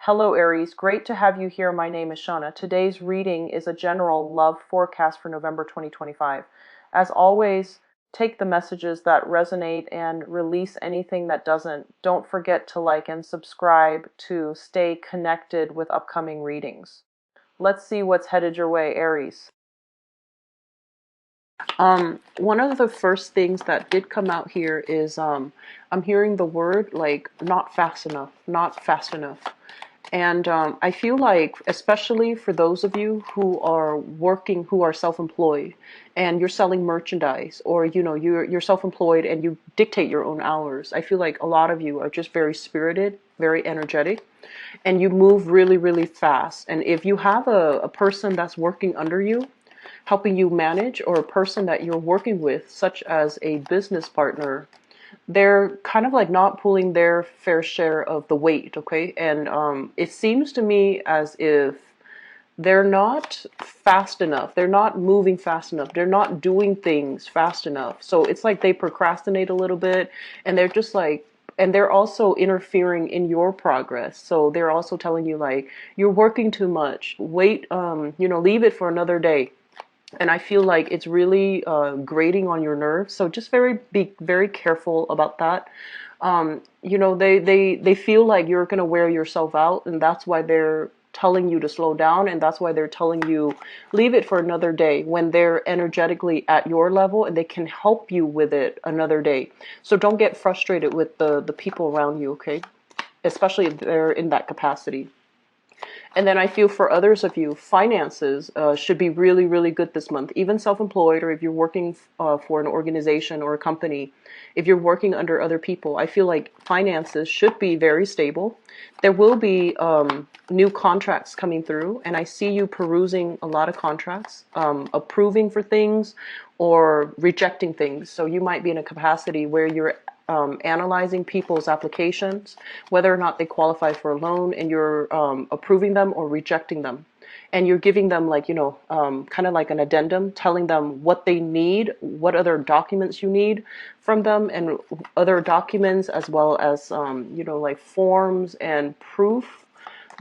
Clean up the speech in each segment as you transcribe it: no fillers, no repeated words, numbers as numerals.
Hello Aries, great to have you here. My name is Shauna. Today's reading is a general love forecast for November 2025. As always, take the messages that resonate and release anything that doesn't. Don't forget to like and subscribe to stay connected with upcoming readings. Let's see what's headed your way, Aries. One of the first things that did come out here is I'm hearing the word like not fast enough, not fast enough. And I feel like, especially for those of you who are working, who are self-employed, and you're selling merchandise, or you're self-employed and you dictate your own hours. I feel like a lot of you are just very spirited, very energetic, and you move really, really fast. And if you have a person that's working under you, helping you manage, or a person that you're working with, such as a business partner, they're kind of like not pulling their fair share of the weight, okay? And it seems to me as if they're not fast enough. They're not moving fast enough. They're not doing things fast enough. So it's like they procrastinate a little bit, and they're just like, and they're also interfering in your progress. So they're also telling you like, you're working too much. Wait, leave it for another day. And I feel like it's really grating on your nerves. So just be very careful about that. They feel like you're gonna wear yourself out, and that's why they're telling you to slow down, and that's why they're telling you leave it for another day when they're energetically at your level and they can help you with it another day. So don't get frustrated with the people around you, okay? Especially if they're in that capacity. And then I feel for others of you, finances should be really, really good this month. Even self-employed, or if you're working for an organization or a company, if you're working under other people, I feel like finances should be very stable. There will be new contracts coming through, and I see you perusing a lot of contracts, approving for things or rejecting things. So you might be in a capacity where you're analyzing people's applications, whether or not they qualify for a loan, and you're approving them or rejecting them. And you're giving them like, kind of like an addendum, telling them what they need, what other documents you need from them, and other documents as well as, like forms and proof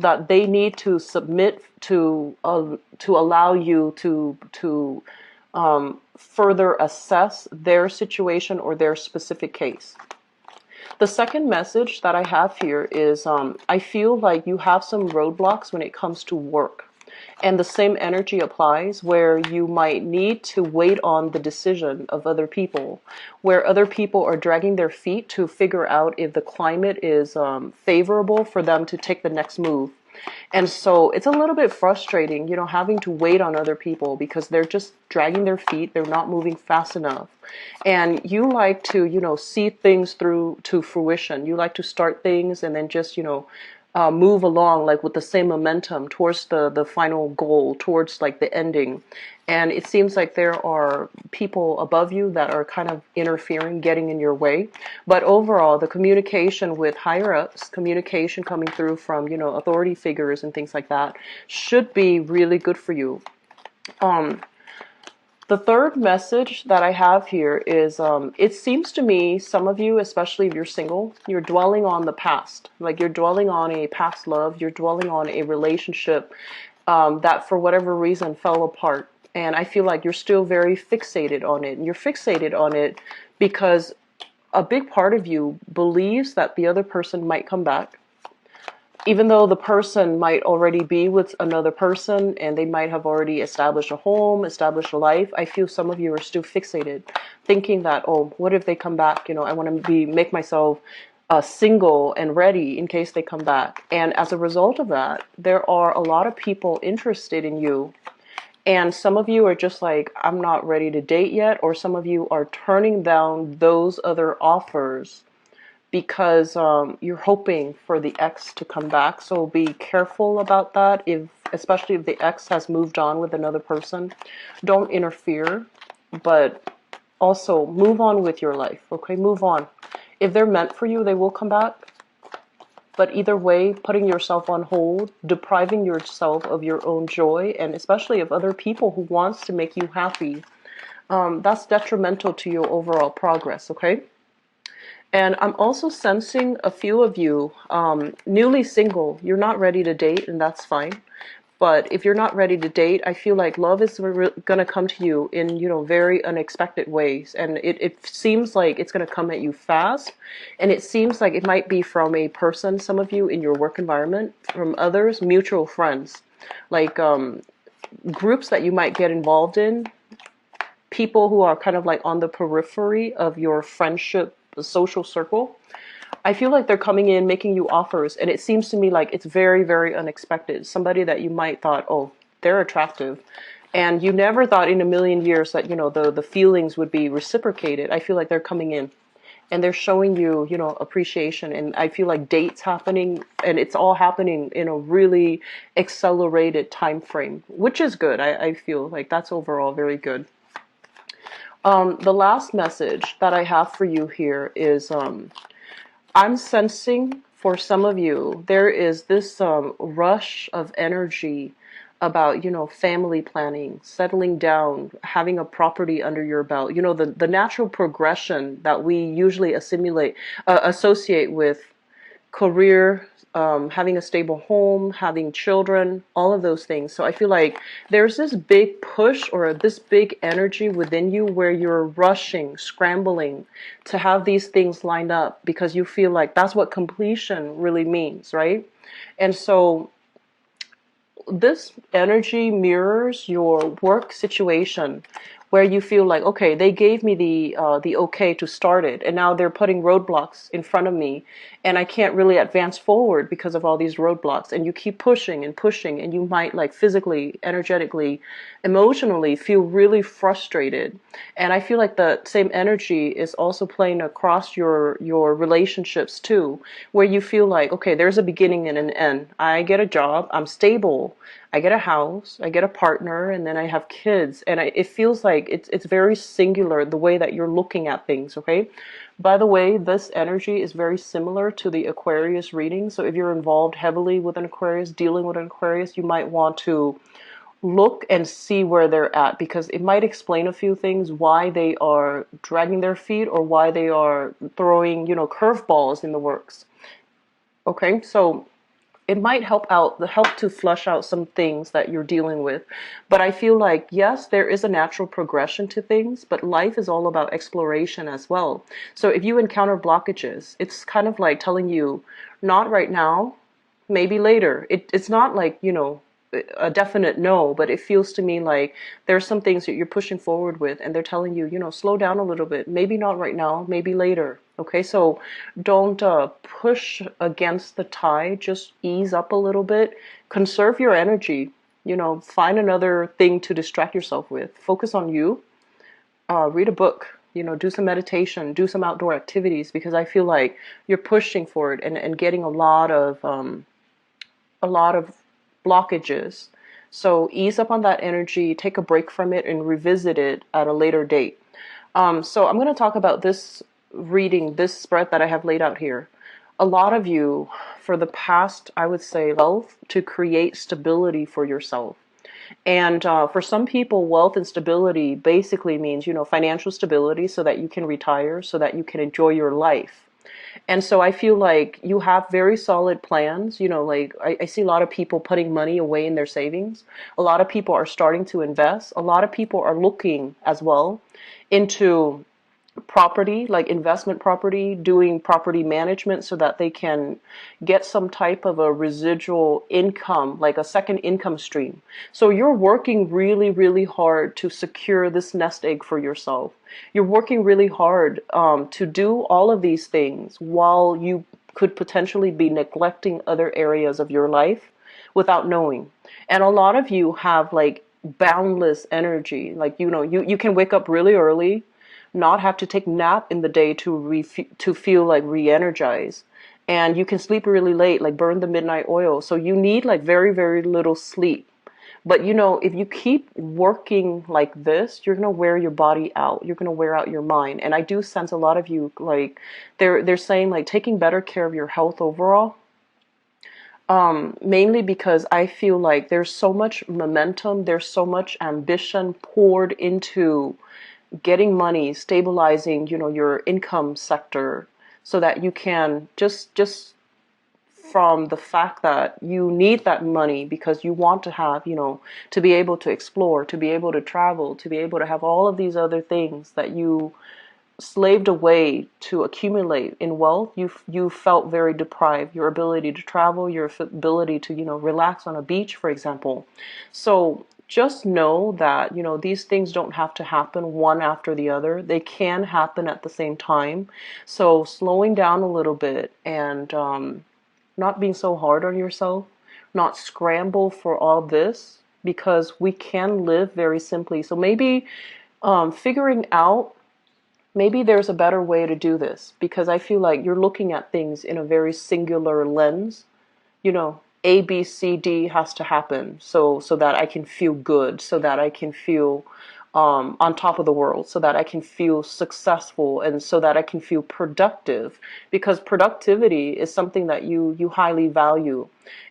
that they need to submit to allow you to further assess their situation or their specific case. The second message that I have here is I feel like you have some roadblocks when it comes to work. And the same energy applies where you might need to wait on the decision of other people, where other people are dragging their feet to figure out if the climate is favorable for them to take the next move. And so it's a little bit frustrating, having to wait on other people because they're just dragging their feet. They're not moving fast enough. And you like to, see things through to fruition. You like to start things and then just, move along like with the same momentum towards the final goal, towards like the ending. And it seems like there are people above you that are kind of interfering, getting in your way. But overall, the communication with higher ups, communication coming through from, authority figures and things like that should be really good for you. The third message that I have here is it seems to me, some of you, especially if you're single, you're dwelling on the past. Like you're dwelling on a past love, you're dwelling on a relationship that for whatever reason fell apart. And I feel like you're still very fixated on it. And you're fixated on it because a big part of you believes that the other person might come back, even though the person might already be with another person and they might have already established a home, established a life. I feel some of you are still fixated, thinking that, oh, what if they come back? I want to make myself single and ready in case they come back. And as a result of that, there are a lot of people interested in you. And some of you are just like, I'm not ready to date yet. Or some of you are turning down those other offers because you're hoping for the ex to come back. So be careful about that, especially if the ex has moved on with another person. Don't interfere, but also move on with your life, okay? Move on. If they're meant for you, they will come back. But either way, putting yourself on hold, depriving yourself of your own joy, and especially of other people who wants to make you happy, that's detrimental to your overall progress, okay? And I'm also sensing a few of you, newly single. You're not ready to date, and that's fine. But if you're not ready to date, I feel like love is going to come to you in, very unexpected ways. And it seems like it's going to come at you fast. And it seems like it might be from a person, some of you in your work environment, from others, mutual friends, like groups that you might get involved in, people who are kind of like on the periphery of your friendship, social circle. I feel like they're coming in, making you offers, and it seems to me like it's very, very unexpected. Somebody that you might thought, oh, they're attractive, and you never thought in a million years that the feelings would be reciprocated. I feel like they're coming in, and they're showing you appreciation, and I feel like dates happening, and it's all happening in a really accelerated time frame, which is good. I feel like that's overall very good. The last message that I have for you here is I'm sensing for some of you, there is this rush of energy about, family planning, settling down, having a property under your belt. The natural progression that we usually associate with career, having a stable home, having children, all of those things. So I feel like there's this big push or this big energy within you where you're rushing, scrambling to have these things lined up because you feel like that's what completion really means, right? And so this energy mirrors your work situation where you feel like, okay, they gave me the okay to start it, and now they're putting roadblocks in front of me, and I can't really advance forward because of all these roadblocks. And you keep pushing and pushing, and you might like physically, energetically, emotionally feel really frustrated. And I feel like the same energy is also playing across your relationships too, where you feel like, okay, there's a beginning and an end. I get a job, I'm stable, I get a house, I get a partner, and then I have kids. And it feels like it's very singular the way that you're looking at things, okay? By the way, this energy is very similar to the Aquarius reading. So if you're involved heavily with an Aquarius, dealing with an Aquarius, you might want to look and see where they're at, because it might explain a few things, why they are dragging their feet or why they are throwing, curveballs in the works. Okay, so it might help to flush out some things that you're dealing with. But I feel like, yes, there is a natural progression to things, but life is all about exploration as well. So if you encounter blockages, it's kind of like telling you, not right now, maybe later. It's not like, a definite no, but it feels to me like there's some things that you're pushing forward with, and they're telling you, slow down a little bit. Maybe not right now, maybe later. Okay, so don't push against the tide. Just ease up a little bit. Conserve your energy. Find another thing to distract yourself with. Focus on you. Read a book. Do some meditation. Do some outdoor activities, because I feel like you're pushing for it and getting a lot of blockages. So ease up on that energy, take a break from it, and revisit it at a later date. So I'm going to talk about this reading, this spread that I have laid out here. A lot of you, for the past, I would say, wealth to create stability for yourself. And for some people, wealth and stability basically means, financial stability so that you can retire, so that you can enjoy your life. And so I feel like you have very solid plans. Like I see a lot of people putting money away in their savings. A lot of people are starting to invest. A lot of people are looking as well into property, like investment property, doing property management so that they can get some type of a residual income, like a second income stream. So you're working really, really hard to secure this nest egg for yourself. You're working really hard to do all of these things while you could potentially be neglecting other areas of your life without knowing. And a lot of you have like boundless energy. Like, you can wake up really early, not have to take nap in the day to feel like re-energized, and you can sleep really late, like burn the midnight oil. So you need like very, very little sleep. But if you keep working like this, you're going to wear your body out. You're going to wear out your mind. And I do sense a lot of you, like they're saying like taking better care of your health overall. Mainly because I feel like there's so much momentum, there's so much ambition poured into getting money, stabilizing, your income sector. so that you can just from the fact that you need that money because you want to have, to be able to explore, to be able to travel, to be able to have all of these other things that you slaved away to accumulate in wealth. You felt very deprived. Your ability to travel, your ability to, relax on a beach, for example. So just know that, these things don't have to happen one after the other. They can happen at the same time. So slowing down a little bit and not being so hard on yourself, not scramble for all this, because we can live very simply. So maybe figuring out, maybe there's a better way to do this, because I feel like you're looking at things in a very singular lens. A, B, C, D has to happen so that I can feel good, so that I can feel on top of the world, so that I can feel successful, and so that I can feel productive, because productivity is something that you highly value.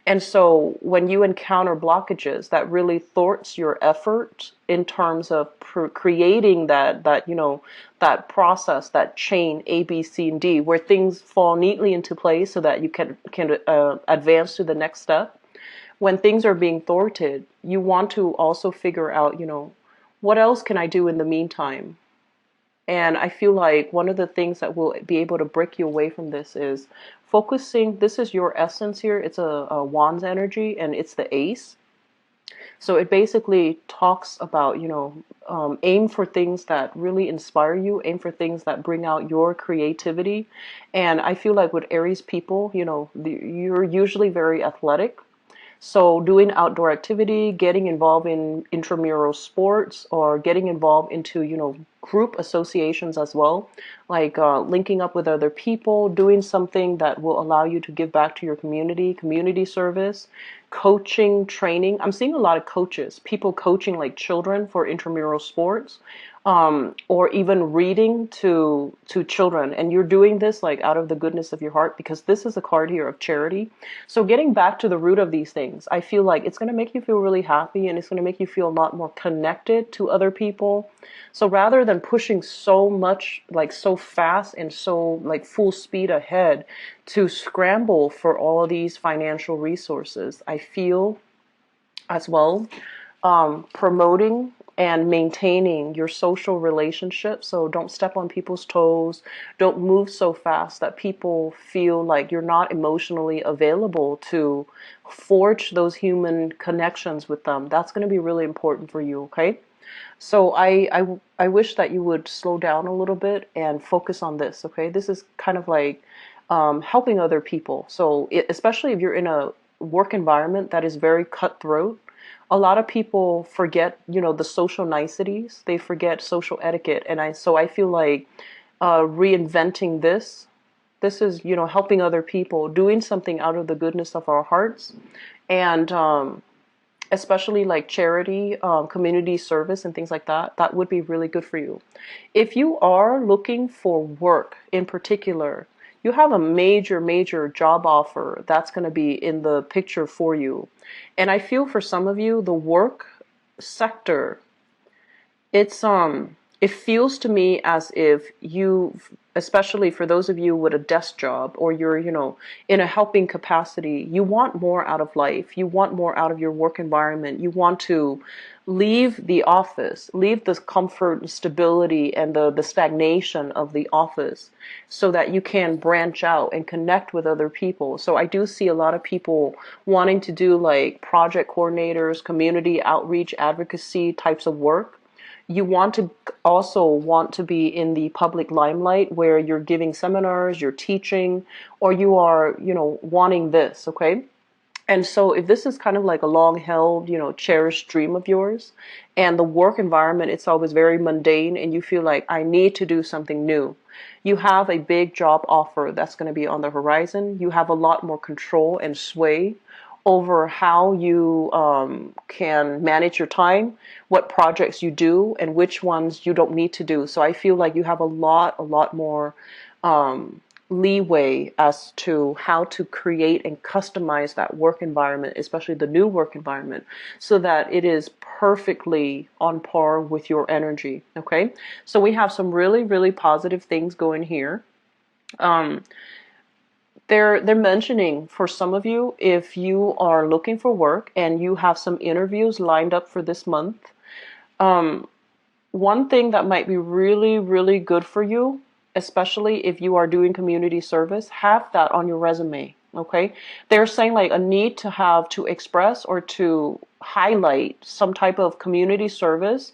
And so when you encounter blockages that really thwarts your effort in terms of creating that process, that chain A, B, C, and D, where things fall neatly into place so that you can advance to the next step. When things are being thwarted, you want to also figure out, what else can I do in the meantime? And I feel like one of the things that will be able to break you away from this is focusing. This is your essence here. It's a wand's energy, and it's the ace. So it basically talks about, aim for things that really inspire you, aim for things that bring out your creativity. And I feel like with Aries people, you're usually very athletic. So doing outdoor activity, getting involved in intramural sports, or getting involved into, group associations as well, like linking up with other people, doing something that will allow you to give back to your community service, coaching, training. I'm seeing a lot of coaches, people coaching like children for intramural sports, or even reading to children. And you're doing this like out of the goodness of your heart, because this is a card here of charity. So getting back to the root of these things, I feel like it's going to make you feel really happy, and it's going to make you feel a lot more connected to other people. So rather than pushing so much, like so fast and so like full speed ahead to scramble for all of these financial resources, I feel as well promoting and maintaining your social relationships. So don't step on people's toes. Don't move so fast that people feel like you're not emotionally available to forge those human connections with them. That's going to be really important for you, okay? So I wish that you would slow down a little bit and focus on this, okay? This is kind of like helping other people. So especially if you're in a work environment that is very cutthroat, a lot of people forget, the social niceties. They forget social etiquette. And I feel like reinventing this. This is, helping other people, doing something out of the goodness of our hearts. And especially like charity, community service, and things like that, that would be really good for you. If you are looking for work in particular, you have a major job offer that's going to be in the picture for you. And I feel for some of you, the work sector, it feels to me as if you, especially for those of you with a desk job, or you're, in a helping capacity, you want more out of life. You want more out of your work environment. You want to leave the office, leave the comfort and stability and the stagnation of the office, so that you can branch out and connect with other people. So I do see a lot of people wanting to do like project coordinators, community outreach, advocacy types of work. You want to be in the public limelight, where you're giving seminars, you're teaching, or you are, wanting this, okay? And so if this is kind of like a long held, cherished dream of yours, and the work environment itself is very mundane, and you feel like I need to do something new, you have a big job offer that's going to be on the horizon. You have a lot more control and sway over how you can manage your time, what projects you do, and which ones you don't need to do. So I feel like you have a lot more leeway as to how to create and customize that work environment, especially the new work environment, so that it is perfectly on par with your energy. Okay, so we have some really positive things going here. Um, they're mentioning for some of you, if you are looking for work and you have some interviews lined up for this month, um, one thing that might be really, really good for you, especially if you are doing community service, have that on your resume. Okay. They're saying like a need to have to express or to highlight some type of community service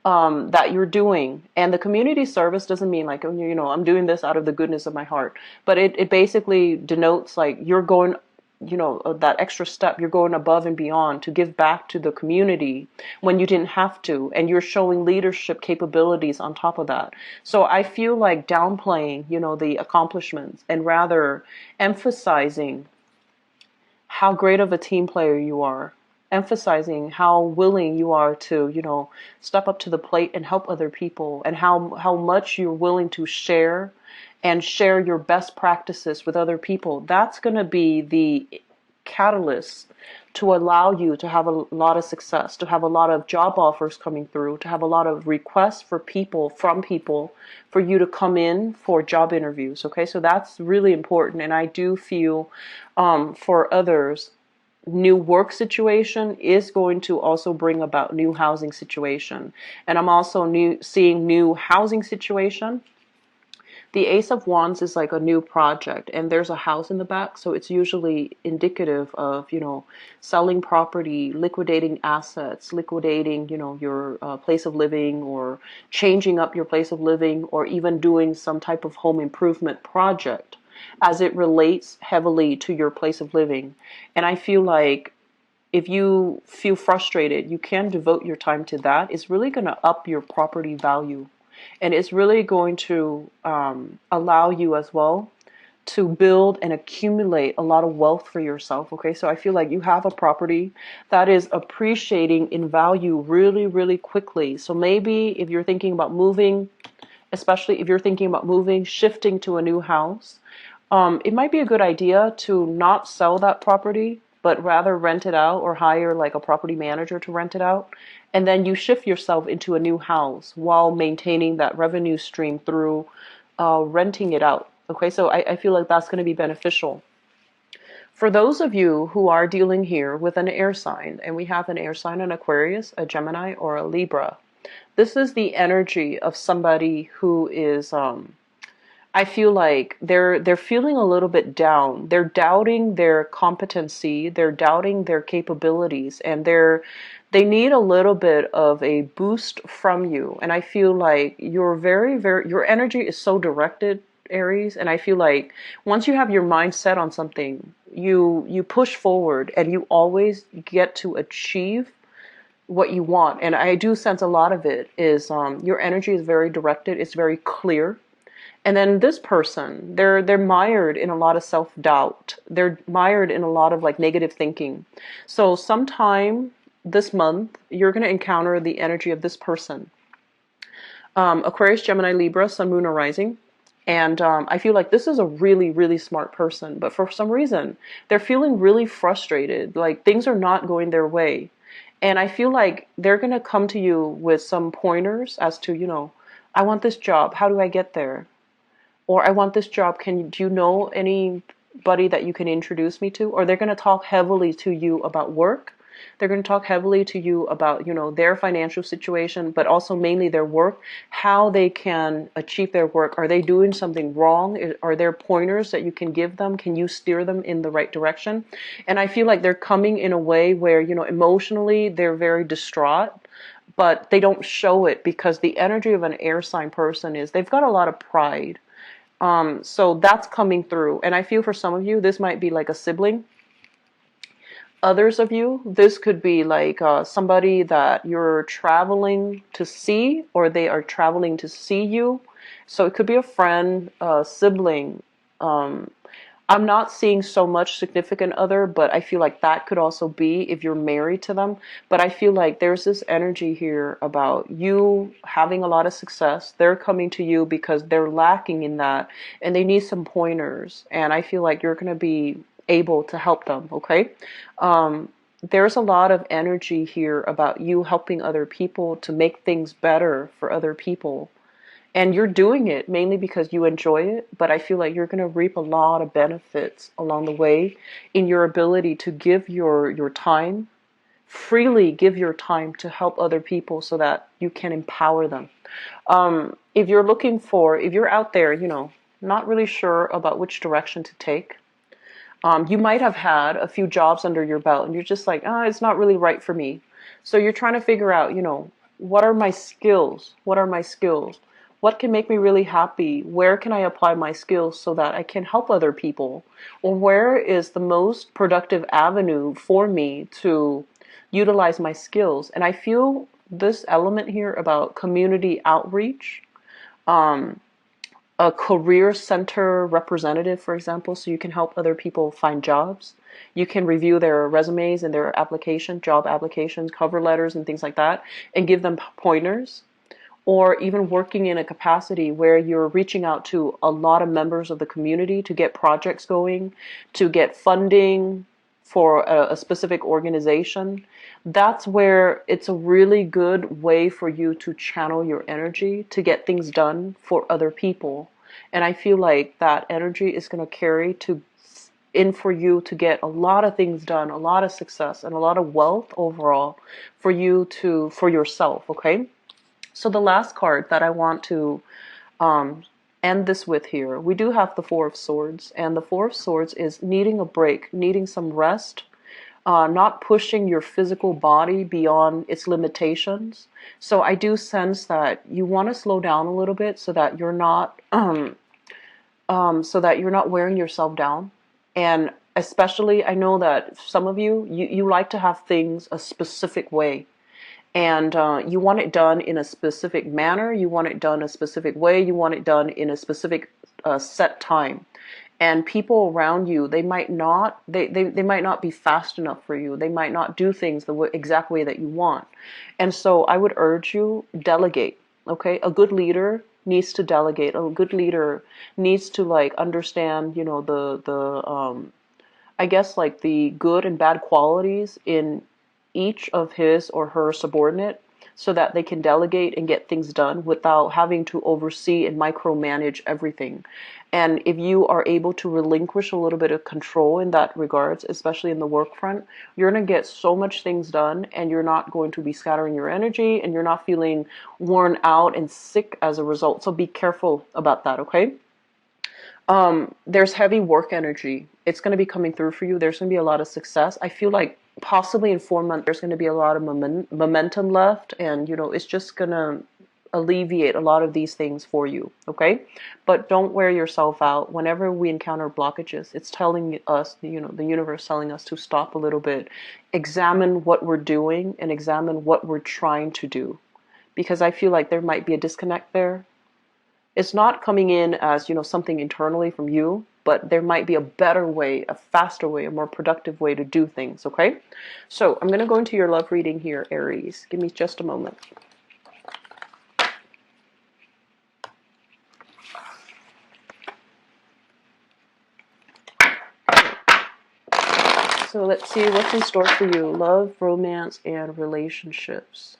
that you're doing. And the community service doesn't mean like, I'm doing this out of the goodness of my heart, but it basically denotes like you're going, that extra step, you're going above and beyond to give back to the community when you didn't have to. And you're showing leadership capabilities on top of that. So I feel like downplaying, the accomplishments and rather emphasizing how great of a team player you are, emphasizing how willing you are to, step up to the plate and help other people, and how much you're willing to share and share your best practices with other people. That's going to be the catalyst to allow you to have a lot of success, to have a lot of job offers coming through, to have a lot of requests for people, from people, for you to come in for job interviews. Okay, so that's really important. And I do feel for others, new work situation is going to also bring about new housing situation. And I'm also seeing new housing situation. The Ace of Wands is like a new project, and there's a house in the back, so it's usually indicative of, selling property, liquidating assets, liquidating, your place of living, or changing up your place of living, or even doing some type of home improvement project as it relates heavily to your place of living. And I feel like if you feel frustrated, you can devote your time to that. It's really going to up your property value. And it's really going to allow you as well to build and accumulate a lot of wealth for yourself. Okay, so I feel like you have a property that is appreciating in value really, really quickly. So maybe if you're thinking about moving, especially if you're thinking about moving, shifting to a new house, it might be a good idea to not sell that property, but rather rent it out or hire like a property manager to rent it out. And then you shift yourself into a new house while maintaining that revenue stream through renting it out. Okay, so I feel like that's going to be beneficial. For those of you who are dealing here with an air sign, and we have an air sign, an Aquarius, a Gemini, or a Libra, this is the energy of somebody who is I feel like they're feeling a little bit down. They're doubting their competency, they're doubting their capabilities, and they need a little bit of a boost from you. And I feel like you're your energy is so directed, Aries, and I feel like once you have your mind set on something, you push forward and you always get to achieve what you want. And I do sense a lot of it is your energy is very directed, it's very clear. And then this person, they're mired in a lot of self-doubt. They're mired in a lot of like negative thinking. So sometime this month, you're going to encounter the energy of this person. Aquarius, Gemini, Libra, Sun, Moon, or Rising. And I feel like this is a really, really smart person. But for some reason, they're feeling really frustrated. Like things are not going their way. And I feel like they're going to come to you with some pointers as to, I want this job. How do I get there? Or I want this job. Do you know anybody that you can introduce me to? Or they're going to talk heavily to you about work. They're going to talk heavily to you about, their financial situation, but also mainly their work, how they can achieve their work. Are they doing something wrong? Are there pointers that you can give them? Can you steer them in the right direction? And I feel like they're coming in a way where, emotionally they're very distraught, but they don't show it because the energy of an air sign person is they've got a lot of pride. So that's coming through. And I feel for some of you, this might be like a sibling. Others of you, this could be like somebody that you're traveling to see, or they are traveling to see you. So it could be a friend, a sibling. I'm not seeing so much significant other, but I feel like that could also be if you're married to them. But I feel like there's this energy here about you having a lot of success. They're coming to you because they're lacking in that and they need some pointers. And I feel like you're going to be able to help them, okay? There's a lot of energy here about you helping other people to make things better for other people. And you're doing it mainly because you enjoy it, but I feel like you're going to reap a lot of benefits along the way in your ability to give your time, freely give your time to help other people so that you can empower them. If you're looking for, if you're out there, not really sure about which direction to take, you might have had a few jobs under your belt and you're just like, it's not really right for me. So you're trying to figure out, what are my skills? What are my skills? What can make me really happy? Where can I apply my skills so that I can help other people? Or where is the most productive avenue for me to utilize my skills? And I feel this element here about community outreach, a career center representative, for example, so you can help other people find jobs. You can review their resumes and their job applications, cover letters, and things like that, and give them pointers. Or even working in a capacity where you're reaching out to a lot of members of the community to get projects going, to get funding for a specific organization. That's where it's a really good way for you to channel your energy to get things done for other people. And I feel like that energy is going to carry to in for you to get a lot of things done, a lot of success, and a lot of wealth overall for yourself, okay? So the last card that I want to um, end this with here, we do have the Four of Swords, and the Four of Swords is needing a break, needing some rest, not pushing your physical body beyond its limitations. So I do sense that you want to slow down a little bit so that you're not wearing yourself down. And especially, I know that some of you like to have things a specific way. And you want it done in a specific manner, you want it done a specific way, you want it done in a specific set time. And people around you, they might not be fast enough for you. They might not do things the exact way that you want. And so I would urge you, delegate. Okay, a good leader needs to delegate. A good leader needs to like understand, the I guess like the good and bad qualities in each of his or her subordinate so that they can delegate and get things done without having to oversee and micromanage everything. And if you are able to relinquish a little bit of control in that regards, especially in the work front, you're going to get so much things done and you're not going to be scattering your energy and you're not feeling worn out and sick as a result. So be careful about that, okay? There's heavy work energy. It's going to be coming through for you. There's going to be a lot of success. I feel like possibly in 4 months, there's going to be a lot of momentum left, and it's just going to alleviate a lot of these things for you. Okay, but don't wear yourself out. Whenever we encounter blockages, it's telling us, the universe telling us to stop a little bit, examine what we're doing, and examine what we're trying to do, because I feel like there might be a disconnect there. It's not coming in as, something internally from you, but there might be a better way, a faster way, a more productive way to do things, okay? So I'm going to go into your love reading here, Aries. Give me just a moment. So let's see what's in store for you. Love, romance, and relationships.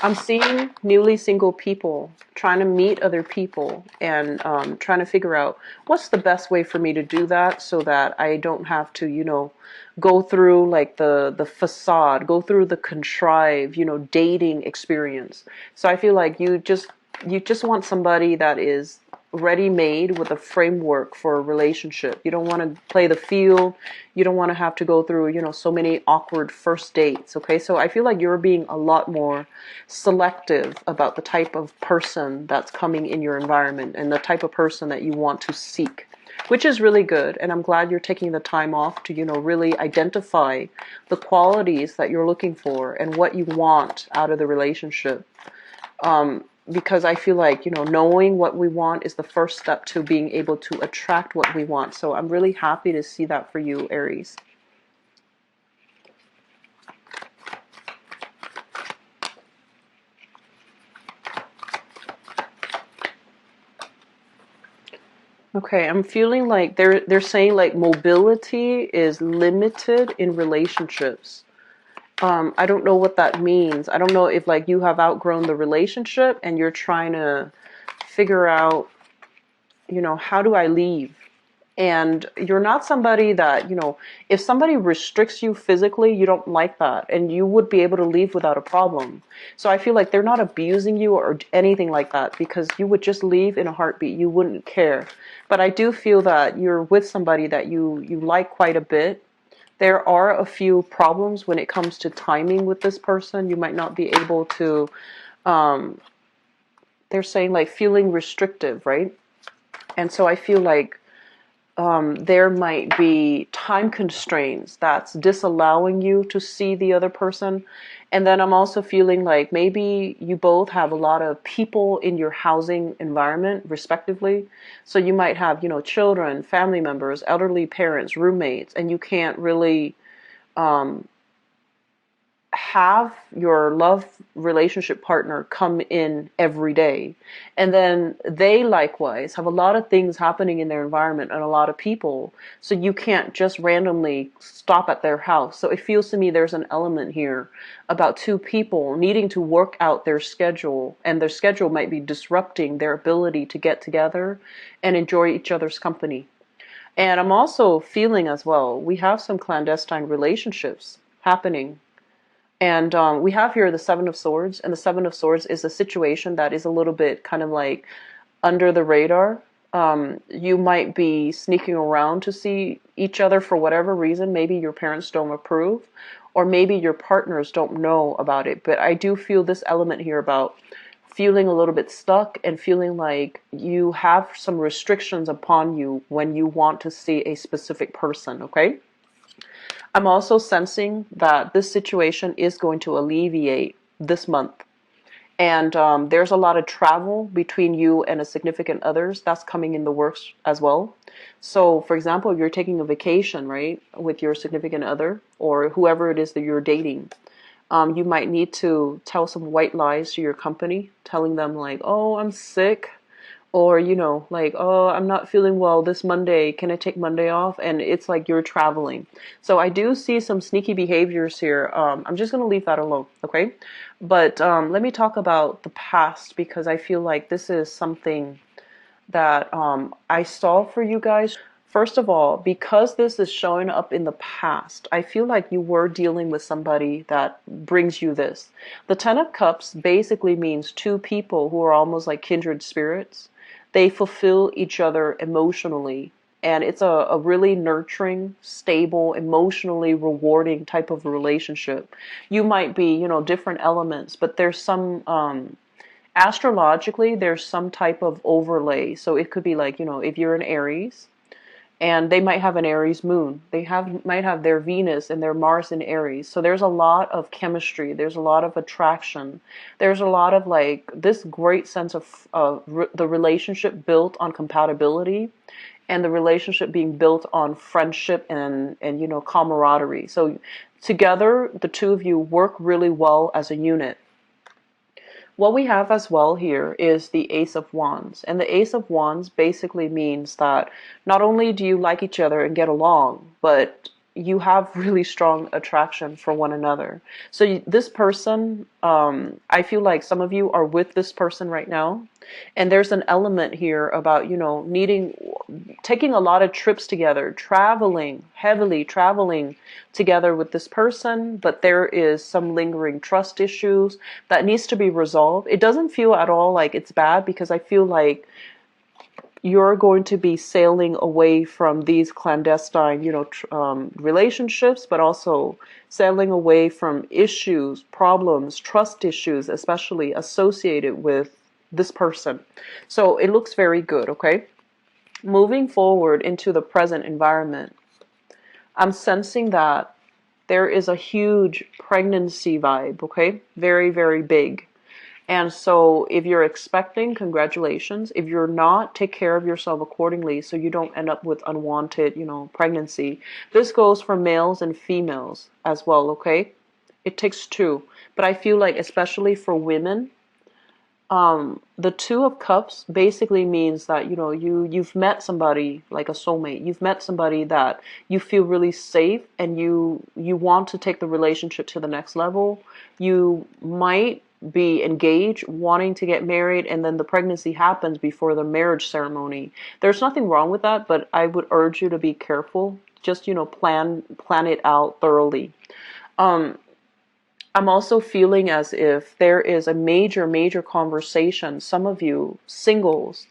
I'm seeing newly single people trying to meet other people and trying to figure out what's the best way for me to do that so that I don't have to, go through like the facade, go through the contrived, dating experience. So I feel like you just want somebody that is ready-made with a framework for a relationship. You don't want to play the field. You don't want to have to go through, so many awkward first dates. Okay, so I feel like you're being a lot more selective about the type of person that's coming in your environment and the type of person that you want to seek, which is really good. And I'm glad you're taking the time off to, really identify the qualities that you're looking for and what you want out of the relationship. Because I feel like, knowing what we want is the first step to being able to attract what we want. So I'm really happy to see that for you, Aries. Okay, I'm feeling like they're saying like mobility is limited in relationships. I don't know what that means. I don't know if like you have outgrown the relationship and you're trying to figure out, how do I leave? And you're not somebody that, if somebody restricts you physically, you don't like that. And you would be able to leave without a problem. So I feel like they're not abusing you or anything like that, because you would just leave in a heartbeat. You wouldn't care. But I do feel that you're with somebody that you like quite a bit. There are a few problems when it comes to timing with this person. You might not be able to, um, they're saying like feeling restrictive, right? And so I feel like there might be time constraints that's disallowing you to see the other person. And then I'm also feeling like maybe you both have a lot of people in your housing environment, respectively. So you might have, children, family members, elderly parents, roommates, and you can't really um, have your love relationship partner come in every day. And then they likewise have a lot of things happening in their environment and a lot of people. So you can't just randomly stop at their house. So it feels to me there's an element here about two people needing to work out their schedule, and their schedule might be disrupting their ability to get together and enjoy each other's company. And I'm also feeling as well, we have some clandestine relationships happening. And we have here the Seven of Swords, and the Seven of Swords is a situation that is a little bit kind of like under the radar. You might be sneaking around to see each other for whatever reason. Maybe your parents don't approve, or maybe your partners don't know about it. But I do feel this element here about feeling a little bit stuck and feeling like you have some restrictions upon you when you want to see a specific person, okay? I'm also sensing that this situation is going to alleviate this month. And there's a lot of travel between you and a significant others that's coming in the works as well. So, for example, if you're taking a vacation, right, with your significant other or whoever it is that you're dating, you might need to tell some white lies to your company, telling them like, oh, I'm sick. Or, like, oh, I'm not feeling well this Monday. Can I take Monday off? And it's like you're traveling. So I do see some sneaky behaviors here. I'm just going to leave that alone, okay? But let me talk about the past, because I feel like this is something that I saw for you guys. First of all, because this is showing up in the past, I feel like you were dealing with somebody that brings you this. The Ten of Cups basically means two people who are almost like kindred spirits. They fulfill each other emotionally. And it's a really nurturing, stable, emotionally rewarding type of relationship. You might be, different elements, but there's some astrologically, there's some type of overlay. So it could be like, if you're an Aries, and they might have an Aries moon. Might have their Venus and their Mars in Aries. So there's a lot of chemistry. There's a lot of attraction. There's a lot of like this great sense of the relationship built on compatibility, and the relationship being built on friendship and camaraderie. So together, the two of you work really well as a unit. What we have as well here is the Ace of Wands. And the Ace of Wands basically means that not only do you like each other and get along, but you have really strong attraction for one another. So this person, I feel like some of you are with this person right now. And there's an element here about, taking a lot of trips together, heavily traveling together with this person, but there is some lingering trust issues that needs to be resolved. It doesn't feel at all like it's bad, because I feel like you're going to be sailing away from these clandestine, relationships, but also sailing away from issues, problems, trust issues, especially associated with this person. So it looks very good, okay? Moving forward into the present environment, I'm sensing that there is a huge pregnancy vibe, okay? Very, very big. And so if you're expecting, congratulations. If you're not, take care of yourself accordingly so you don't end up with unwanted, pregnancy. This goes for males and females as well, okay? It takes two. But I feel like especially for women, The Two of Cups basically means that, you've met somebody like a soulmate. You've met somebody that you feel really safe, and you want to take the relationship to the next level. You might be engaged, wanting to get married, and then the pregnancy happens before the marriage ceremony. There's nothing wrong with that, but I would urge you to be careful. Just, plan it out thoroughly. Um, I'm also feeling as if there is a major, major conversation. Some of you singles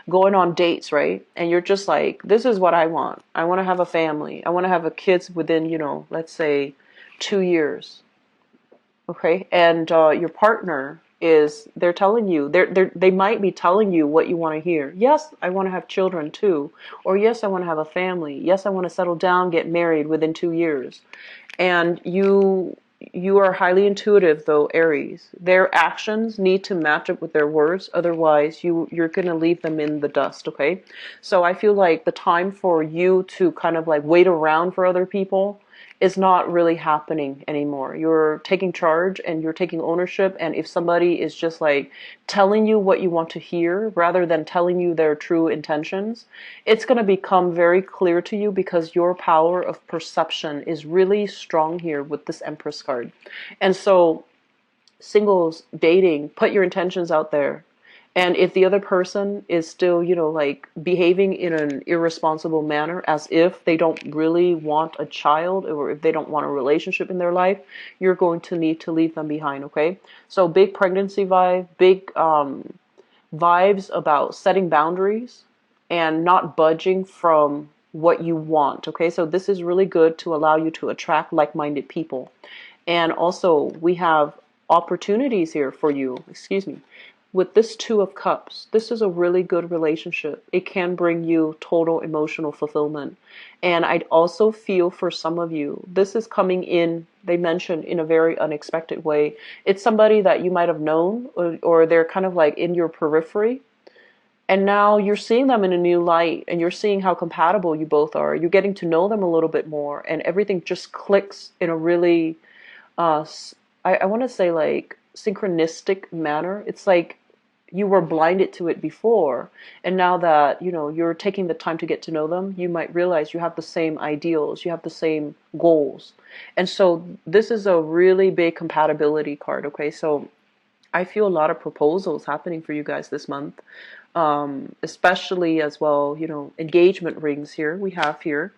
going on dates, right? And you're just like, this is what I want. I want to have a family. I want to have a kids within, let's say 2 years. Okay. And your partner they're telling you, they might be telling you what you want to hear. Yes, I want to have children too. Or yes, I want to have a family. Yes, I want to settle down, get married within 2 years. And you are highly intuitive, though, Aries. Their actions need to match up with their words, otherwise you're going to leave them in the dust. Okay, so I feel like the time for you to kind of like wait around for other people is not really happening anymore. You're taking charge and you're taking ownership, and if somebody is just like telling you what you want to hear rather than telling you their true intentions, it's going to become very clear to you, because your power of perception is really strong here with this Empress card. And so, singles dating, put your intentions out there. And if the other person is still, like behaving in an irresponsible manner, as if they don't really want a child, or if they don't want a relationship in their life, you're going to need to leave them behind. Okay, so big pregnancy vibe, big vibes about setting boundaries and not budging from what you want. Okay, so this is really good to allow you to attract like-minded people. And also, we have opportunities here for you, excuse me, with this Two of Cups. This is a really good relationship. It can bring you total emotional fulfillment. And I'd also feel for some of you, this is coming in, they mentioned, in a very unexpected way. It's somebody that you might have known, or they're kind of like in your periphery. And now you're seeing them in a new light, and you're seeing how compatible you both are. You're getting to know them a little bit more, and everything just clicks in a really uh, I want to say like synchronistic manner. It's like you were blinded to it before, and now that you're taking the time to get to know them, you might realize you have the same ideals, you have the same goals. And so this is a really big compatibility card. Okay, so I feel a lot of proposals happening for you guys this month, especially as well, engagement rings here we have here.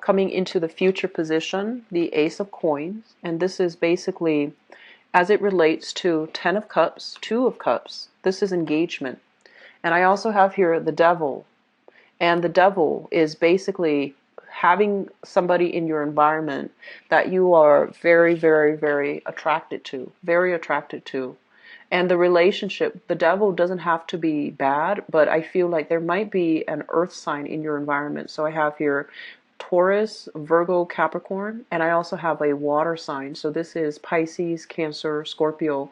Coming into the future position, the Ace of Coins, and this is basically as it relates to Ten of Cups, Two of Cups. This is engagement. And I also have here the Devil, and the Devil is basically having somebody in your environment that you are very, very, very attracted to, very attracted to. And the relationship, the Devil doesn't have to be bad, but I feel like there might be an earth sign in your environment. So I have here Taurus, Virgo, Capricorn, and I also have a water sign. So this is Pisces, Cancer, Scorpio.